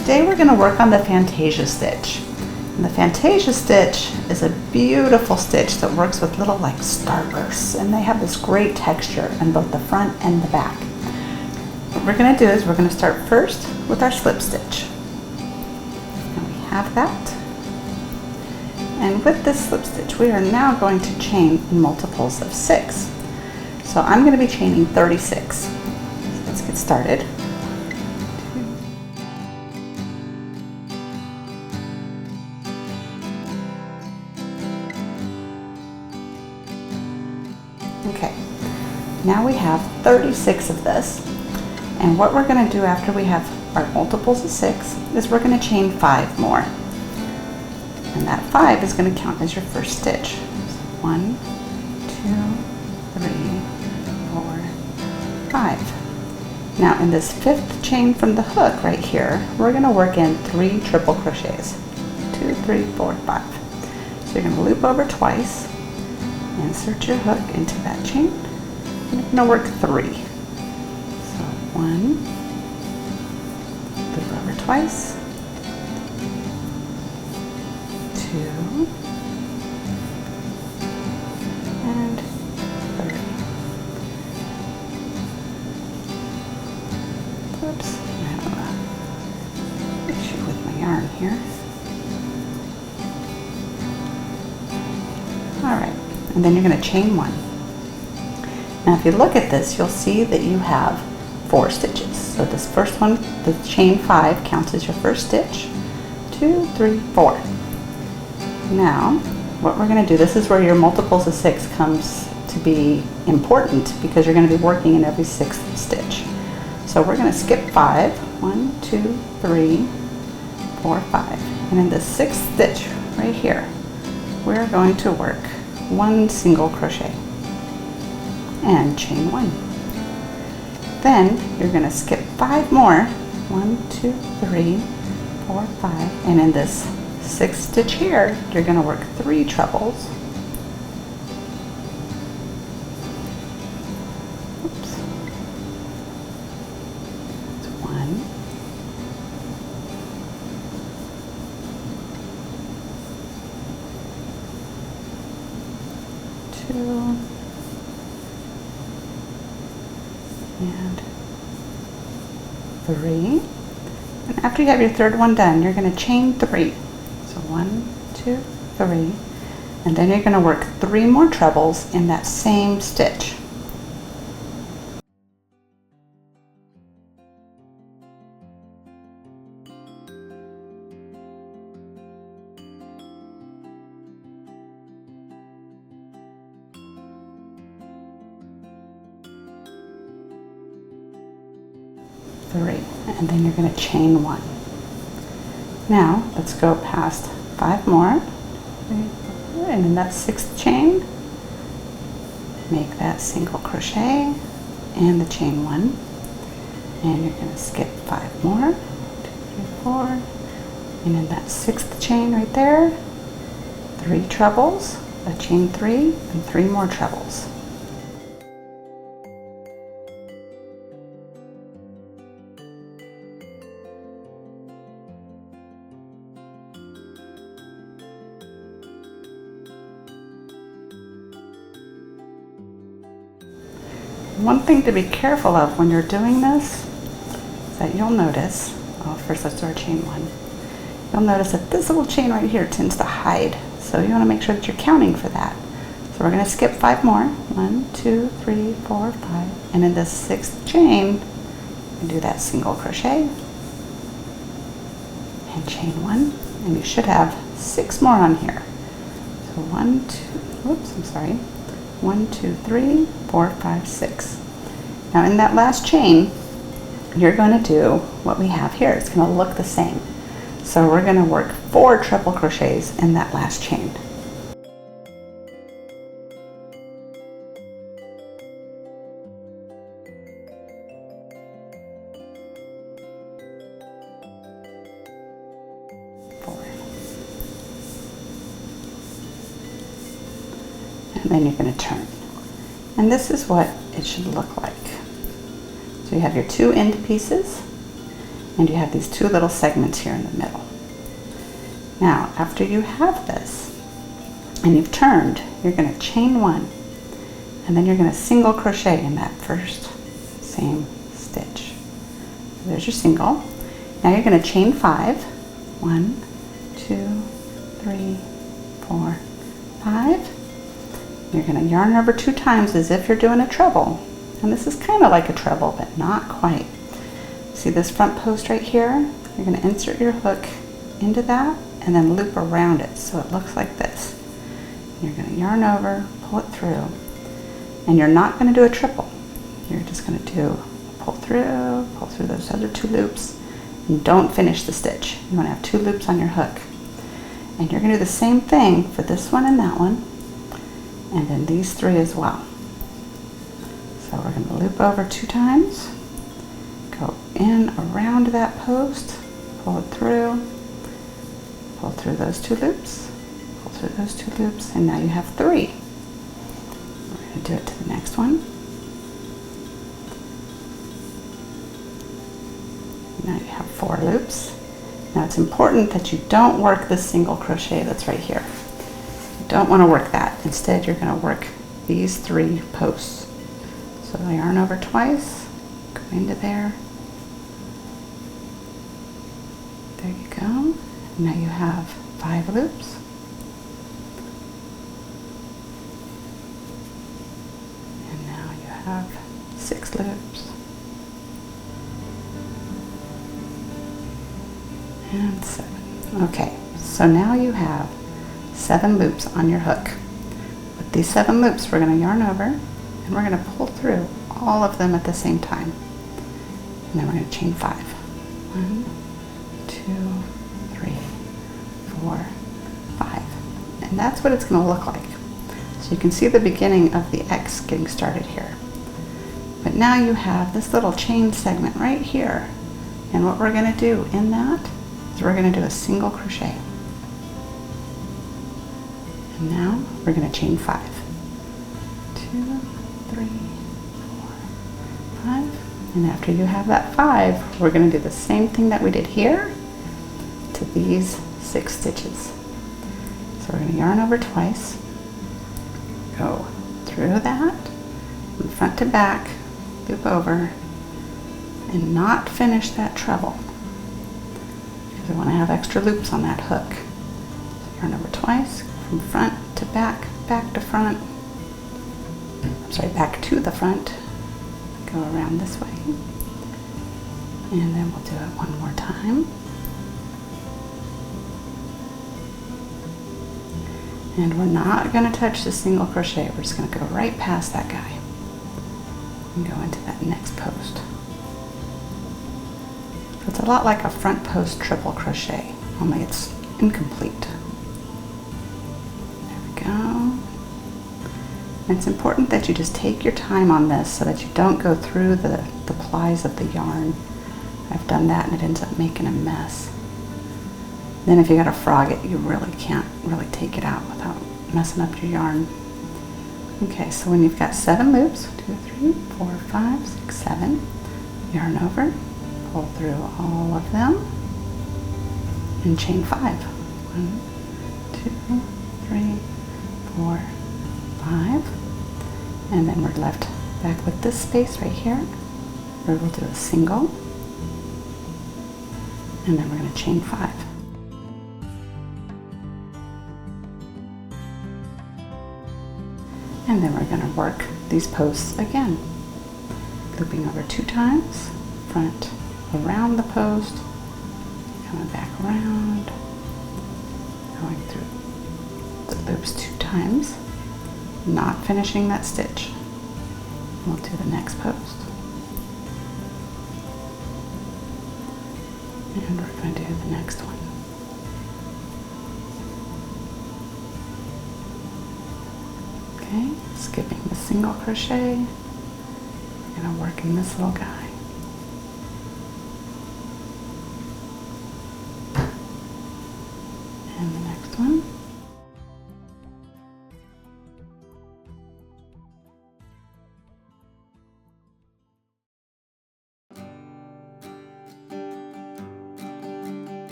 Today we're going to work on the Fantasia stitch. And the Fantasia stitch is a beautiful stitch that works with little like starbursts, and they have this great texture on both the front and the back. What we're going to do is we're going to start first with our slip stitch. And we have that. And with this slip stitch we are now going to chain in multiples of 6. So I'm going to be chaining 36. So let's get started. Okay, now we have 36 of this, and what we're going to do after we have our multiples of 6 is we're going to chain 5 more, and that 5 is going to count as your first stitch. So 1, 2, 3, 4, 5. Now in this 5th chain from the hook right here, we're going to work in 3 triple crochets. 2, 3, 4, 5. So you're going to loop over twice, insert your hook into that chain, and you're going to work 3. So 1, loop over twice, 2, and 3. Oops, I have an issue with my yarn here. Alright. And then you're going to chain 1. Now if you look at this, you'll see that you have 4 stitches. So this first one, the chain 5, counts as your first stitch. 2, 3, 4. Now what we're going to do, this is where your multiples of 6 comes to be important, because you're going to be working in every 6th stitch. So we're going to skip 5. 1, 2, 3, 4, 5. And in the 6th stitch right here, we're going to work 1 single crochet and chain 1. Then you're going to skip 5 more. 1, 2, 3, 4, 5. And in this 6th stitch here, you're going to work 3 trebles. Oops. That's 1. 2, and 3. And after you have your 3rd one done, you're going to chain 3. So 1, 2, 3, and then you're going to work 3 more trebles in that same stitch. And then you're going to chain 1. Now let's go past 5 more, and in that 6th chain, make that single crochet and the chain 1, and you're going to skip 5 more, 2, 3, 4, and in that 6th chain right there, 3 trebles, a chain 3, and 3 more trebles. One thing to be careful of when you're doing this is that you'll notice, first let's do our chain 1. You'll notice that this little chain right here tends to hide, so you want to make sure that you're counting for that. So we're going to skip 5 more. 1, 2, 3, 4, 5, and in the 6th chain, you do that single crochet and chain 1, and you should have 6 more on here. So 1, 2, oops, I'm sorry. 1, 2, 3, 4, 5, 6. Now in that last chain, you're going to do what we have here. It's going to look the same. So we're going to work 4 triple crochets in that last chain. And then you're going to turn. And this is what it should look like. So you have your 2 end pieces, and you have these two little segments here in the middle. Now, after you have this and you've turned, you're going to chain one, and then you're going to single crochet in that first same stitch. There's your single. Now you're going to chain 5. 1, 2, 3, 4, 5. You're going to yarn over 2 times as if you're doing a treble. And this is kind of like a treble, but not quite. See this front post right here? You're going to insert your hook into that and then loop around it so it looks like this. You're going to yarn over, pull it through, and you're not going to do a triple. You're just going to pull through those other 2 loops, and don't finish the stitch. You want to have 2 loops on your hook. And you're going to do the same thing for this one and that one, and then these 3 as well. So we're going to loop over 2 times, go in around that post, pull it through, pull through those 2 loops, pull through those 2 loops, and now you have 3. We're going to do it to the next one. Now you have 4 loops. Now it's important that you don't work this single crochet that's right here. You don't want to work that. Instead, you're going to work these 3 posts. So I yarn over twice, go into there. There you go. Now you have 5 loops. And now you have 6 loops. And 7. Okay, so now you have 7 loops on your hook. With these 7 loops, we're going to yarn over and we're going to pull through all of them at the same time. And then we're going to chain 5. 1, 2, 3, 4, 5. And that's what it's going to look like. So you can see the beginning of the X getting started here. But now you have this little chain segment right here. And what we're going to do in that is we're going to do a single crochet. And now we're going to chain 5. 2, 3, 4, 5. And after you have that 5, we're going to do the same thing that we did here to these 6 stitches. So we're going to yarn over twice, go through that, from front to back, loop over, and not finish that treble because we want to have extra loops on that hook. So yarn over twice, from front to back, back to front, back to the front, go around this way, and then we'll do it one more time. And we're not going to touch the single crochet, we're just going to go right past that guy and go into that next post. So it's a lot like a front post triple crochet, only it's incomplete. There we go. And it's important that you just take your time on this so that you don't go through the plies of the yarn. I've done that and it ends up making a mess. Then if you got to frog it, you really can't really take it out without messing up your yarn. Okay, so when you've got 7 loops, 2, 3, 4, 5, 6, 7, yarn over, pull through all of them, and chain 5. 1, 2, 3, 4, 5. And then we're left back with this space right here, where we'll do a single, and then we're going to chain 5. And then we're going to work these posts again, looping over 2 times, front around the post, coming back around, going through the loops 2 times, not finishing that stitch. We'll do the next post. And we're going to do the next one. Okay, skipping the single crochet, we're going to work in this little guy. And the next one.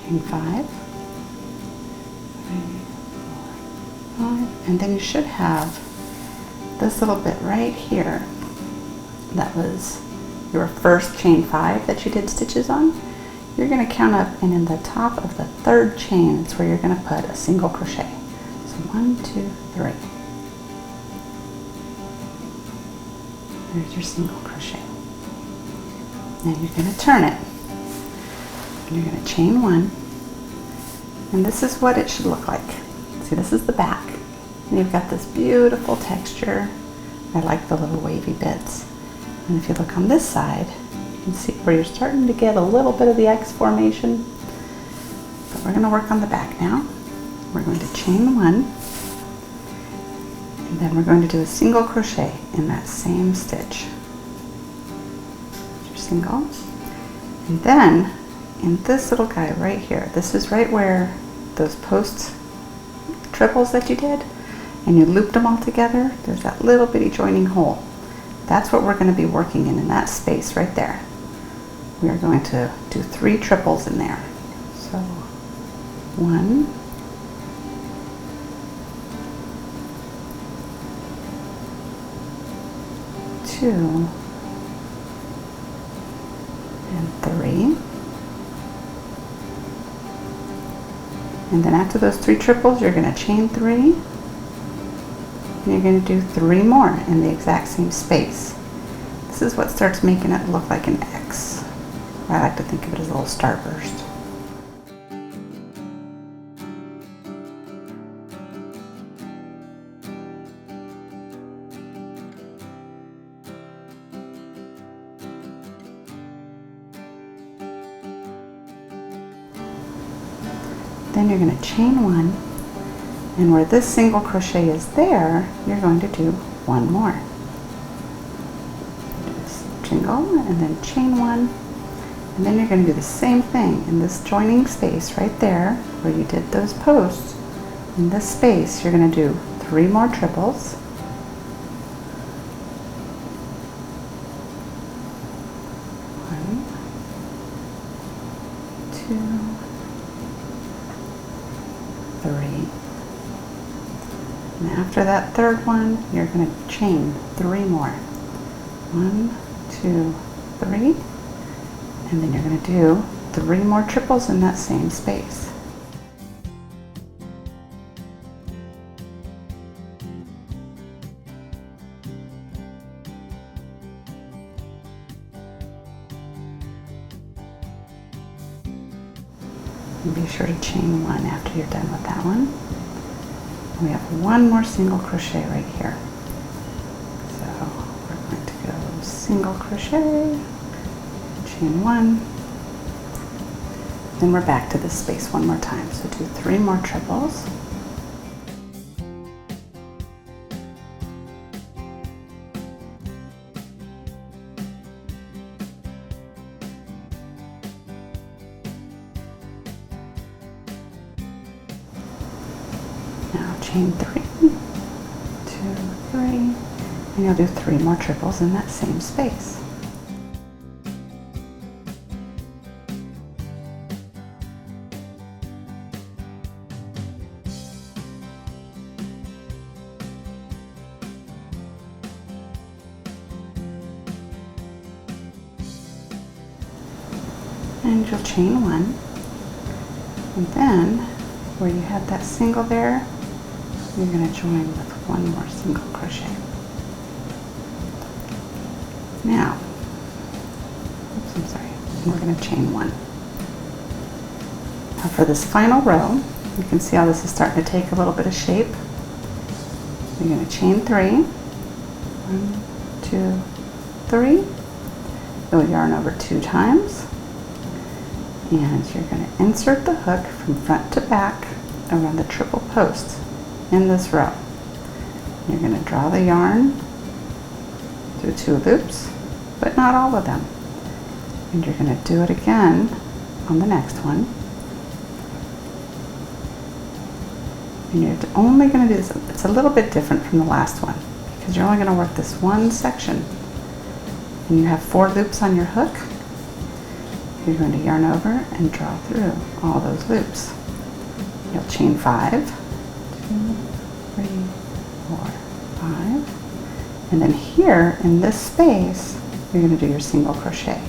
chain 5, 3, 4, 5, and then you should have this little bit right here that was your first chain 5 that you did stitches on. You're going to count up, and in the top of the third chain is where you're going to put a single crochet. So 1, 2, 3. There's your single crochet. Now you're going to turn it. You're going to chain 1, and this is what it should look like. See, this is the back, and you've got this beautiful texture. I like the little wavy bits. And if you look on this side, you can see where you're starting to get a little bit of the X formation. But we're going to work on the back now. We're going to chain 1, and then we're going to do a single crochet in that same stitch. Your single, and then in this little guy right here, this is right where those post triples that you did, and you looped them all together, there's that little bitty joining hole. That's what we're going to be working in that space right there. We are going to do 3 triples in there. So 1, 2, and 3. And then after those 3 triples, you're going to chain 3, and you're going to do 3 more in the exact same space. This is what starts making it look like an X. I like to think of it as a little starburst. Then you're going to chain 1, and where this single crochet is there, you're going to do 1 more. Just single, and then chain 1, and then you're going to do the same thing in this joining space right there where you did those posts. In this space, you're going to do 3 more triples. 1, 2, 3. And after that third one, you're going to chain 3 more. 1, 2, 3. And then you're going to do 3 more triples in that same space. And be sure to chain 1 after you're done with that one. We have 1 more single crochet right here. So we're going to go single crochet, chain 1, then we're back to this space 1 more time. So do 3 more triples. Now chain 3, 2, 3, and you'll do 3 more triples in that same space. And you'll chain 1, and then where you had that single there, you're going to join with 1 more single crochet. Now, oops, I'm sorry, we're going to chain 1. Now for this final row, you can see how this is starting to take a little bit of shape. You're going to chain 3, 1, 2, 3, you'll yarn over 2 times, and you're going to insert the hook from front to back around the triple post in this row. You're going to draw the yarn through 2 loops, but not all of them. And you're going to do it again on the next one. And you're only going to do this, it's a little bit different from the last one, because you're only going to work this one section. And you have 4 loops on your hook. you're going to yarn over and draw through all those loops. You'll chain 5, 2, 3, 4, 5, and then here in this space you're going to do your single crochet.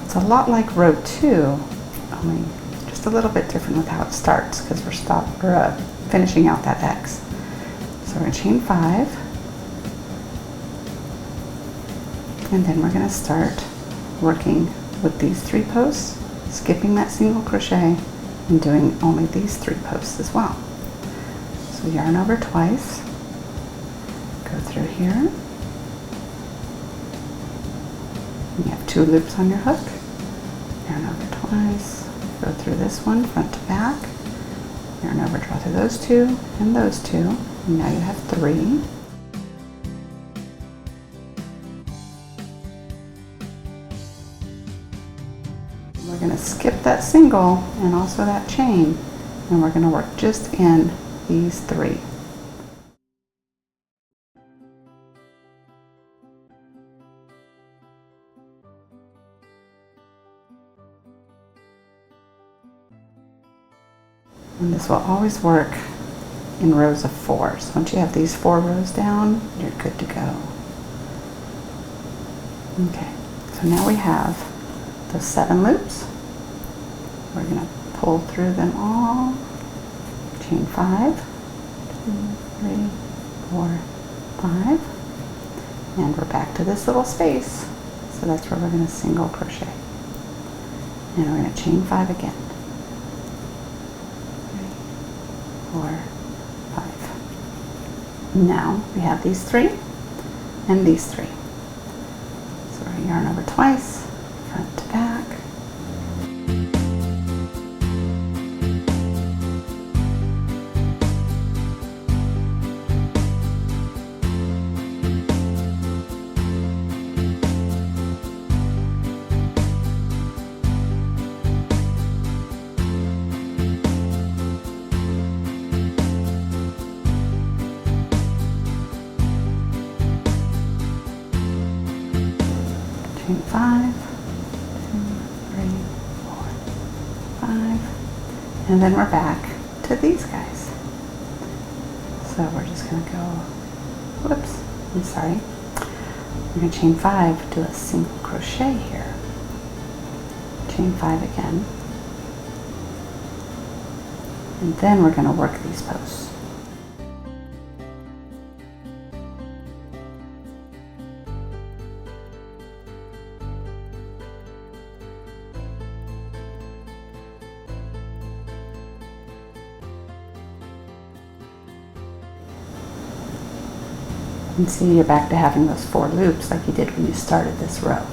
It's a lot like row 2, only just a little bit different with how it starts because we're finishing out that X. So we're going to chain 5, and then we're going to start working with these 3 posts, skipping that single crochet and doing only these 3 posts as well. So yarn over twice, go through here, and you have 2 loops on your hook, yarn over twice, go through this one front to back, yarn over, draw through those 2 and those 2, and now you have 3. We're going to skip that single and also that chain, and we're going to work just in these 3. And this will always work in rows of 4. So once you have these 4 rows down, you're good to go. Okay, so now we have those 7 loops. We're going to pull through them all, chain 5, 2, 3, 4, 5, and we're back to this little space. So that's where we're going to single crochet. And we're going to chain 5 again. 3, 4, 5. Now we have these 3 and these 3. So we're going to yarn over twice, front to back. Chain 5, 2, 3, 4, 5, and then we're back to these guys. So we're just going to go, whoops, I'm sorry. We're going to chain 5, do a single crochet here, chain 5 again, and then we're going to work these posts. And see, you're back to having those 4 loops like you did when you started this row.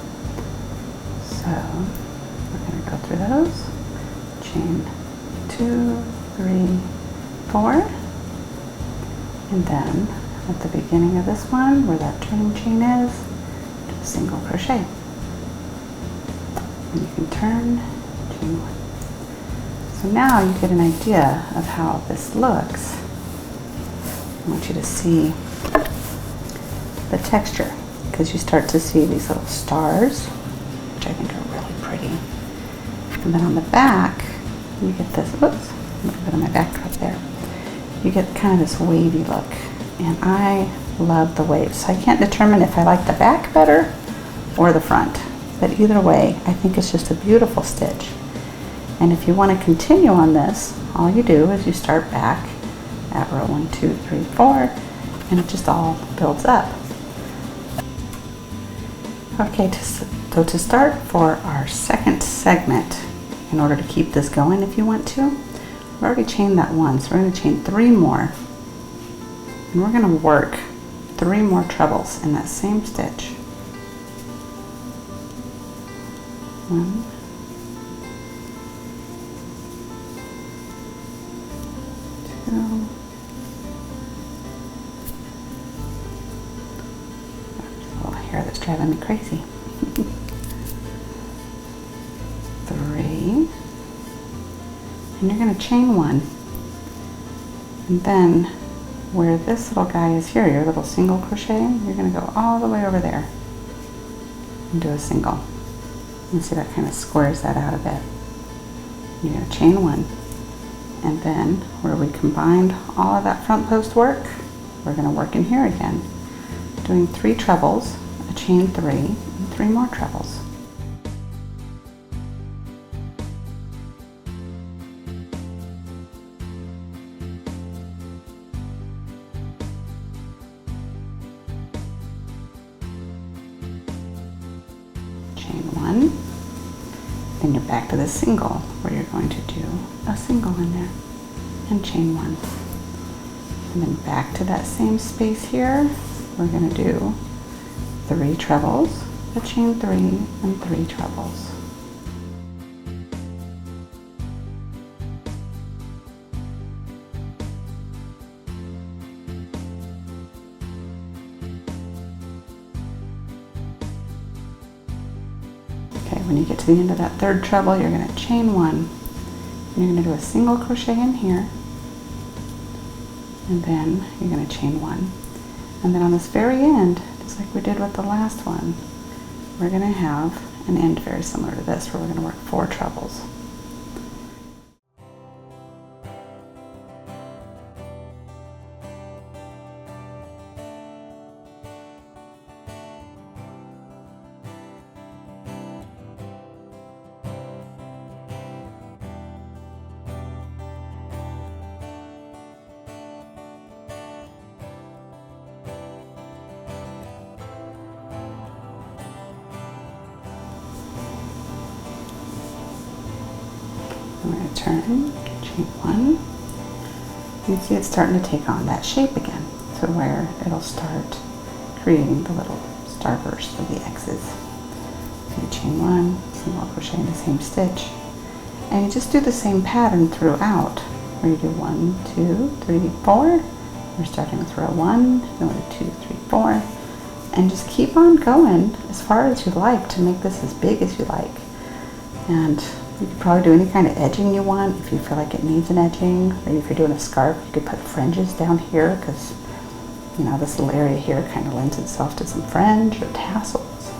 So we're going to go through those, chain 2, 3, 4, and then at the beginning of this one where that turning chain is, do a single crochet, and you can turn, chain 1. So now you get an idea of how this looks. I want you to see the texture, because you start to see these little stars, which I think are really pretty. And then on the back, you get this, whoops, a little bit of my backdrop there. You get kind of this wavy look, and I love the waves. So I can't determine if I like the back better or the front, but either way, I think it's just a beautiful stitch. And if you want to continue on this, all you do is you start back at row 1, 2, 3, 4, and it just all builds up. Okay, so to start for our second segment, in order to keep this going if you want to, we've already chained that 1, so we're going to chain 3 more, and we're going to work 3 more trebles in that same stitch. 1, 2, that's driving me crazy. 3, and you're going to chain 1, and then where this little guy is here, your little single crochet, you're going to go all the way over there and do a single. You see that kind of squares that out a bit. You're going to chain 1, and then where we combined all of that front post work, we're going to work in here again, doing 3 trebles, a chain 3, and 3 more trebles. Chain 1, then you're back to the single where you're going to do a single in there and chain 1, and then back to that same space here. We're going to do 3 trebles, a chain 3, and 3 trebles. Okay, when you get to the end of that 3rd treble, you're going to chain 1, and you're going to do a single crochet in here, and then you're going to chain 1. And then on this very end, just like we did with the last one, we're going to have an end very similar to this, where we're going to work 4 trebles. I'm going to turn, chain 1. You see it's starting to take on that shape again, to where it'll start creating the little starburst of the X's. So you chain 1, single crochet in the same stitch, and you just do the same pattern throughout, where you do 1, 2, 3, 4. We're starting with row 1, then with 2, 3, 4, and just keep on going as far as you like to make this as big as you like. And you could probably do any kind of edging you want if you feel like it needs an edging. Maybe if you're doing a scarf, you could put fringes down here, because you know this little area here kind of lends itself to some fringe or tassels.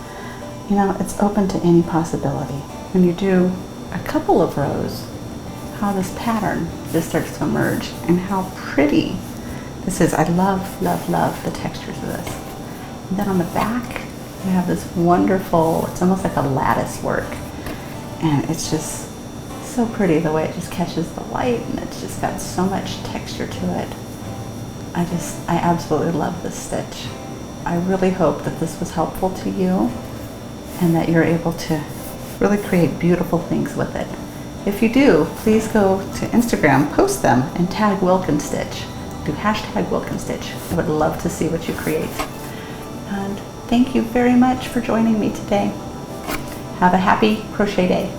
You know, it's open to any possibility. When you do a couple of rows, how this pattern just starts to emerge and how pretty this is. I love, love, love the textures of this. And then on the back, you have this wonderful, it's almost like a lattice work. And it's just so pretty the way it just catches the light, and it's just got so much texture to it. I absolutely love this stitch. I really hope that this was helpful to you and that you're able to really create beautiful things with it. If you do, please go to Instagram, post them, and tag Wilkinstitch. Do #Wilkinstitch. I would love to see what you create. And thank you very much for joining me today. Have a happy crochet day.